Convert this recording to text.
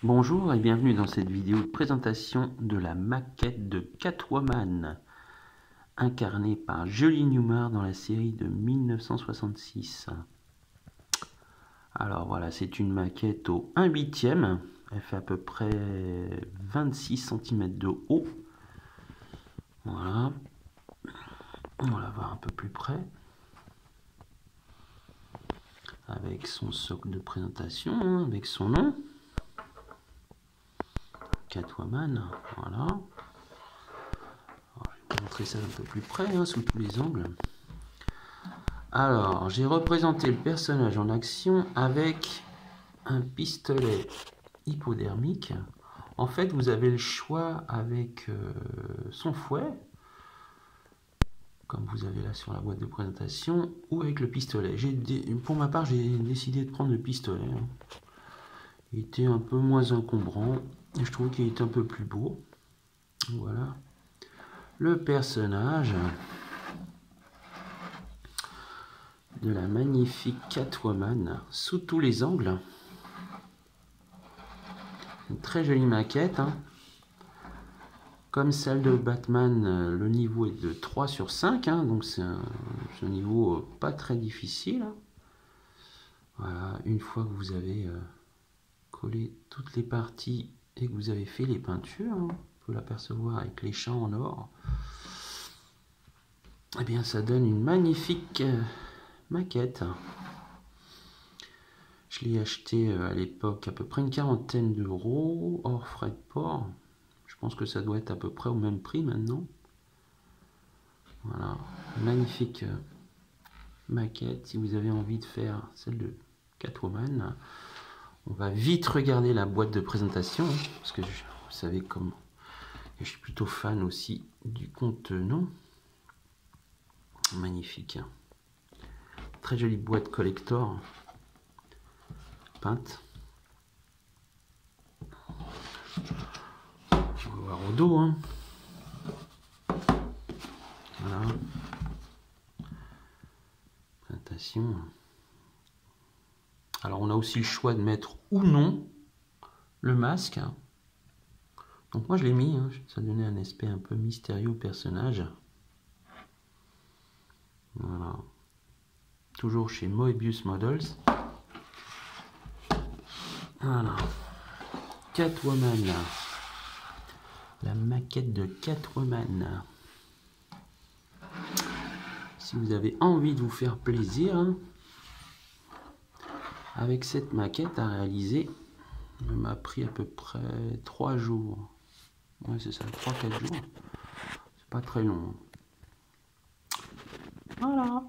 Bonjour et bienvenue dans cette vidéo de présentation de la maquette de Catwoman, incarnée par Julie Newmar dans la série de 1966. Alors voilà, c'est une maquette au 1/8, elle fait à peu près 26 cm de haut. Voilà, on va la voir un peu plus près, avec son socle de présentation, avec son nom. Catwoman, voilà. Alors, je vais vous montrer ça un peu plus près, sous tous les angles. Alors, j'ai représenté le personnage en action avec un pistolet hypodermique. En fait, vous avez le choix avec son fouet, comme vous avez là sur la boîte de présentation, ou avec le pistolet. Pour ma part, j'ai décidé de prendre le pistolet. Il était un peu moins encombrant et je trouve qu'il est un peu plus beau. Voilà le personnage de la magnifique Catwoman sous tous les angles. Une très jolie maquette, Comme celle de Batman, le niveau est de 3/5, donc c'est un niveau pas très difficile. Voilà, une fois que vous avez collé toutes les parties et que vous avez fait les peintures, on peut l'apercevoir avec les champs en or, et bien ça donne une magnifique maquette. Je l'ai acheté à l'époque à peu près une quarantaine d'euros, hors frais de port. Je pense que ça doit être à peu près au même prix maintenant. Voilà, magnifique maquette. Si vous avez envie de faire celle de Catwoman, on va vite regarder la boîte de présentation, parce que vous savez comme je suis plutôt fan aussi du contenant. Magnifique. Très jolie boîte collector peinte. On va voir au dos. Voilà. Présentation. Alors on a aussi le choix de mettre ou non le masque. Donc moi je l'ai mis, ça donnait un aspect un peu mystérieux au personnage. Voilà. Toujours chez Moebius Models. Voilà. Catwoman. La maquette de Catwoman. Si vous avez envie de vous faire plaisir avec cette maquette à réaliser, elle m'a pris à peu près 3 jours. Ouais, c'est ça, 3-4 jours. C'est pas très long. Voilà.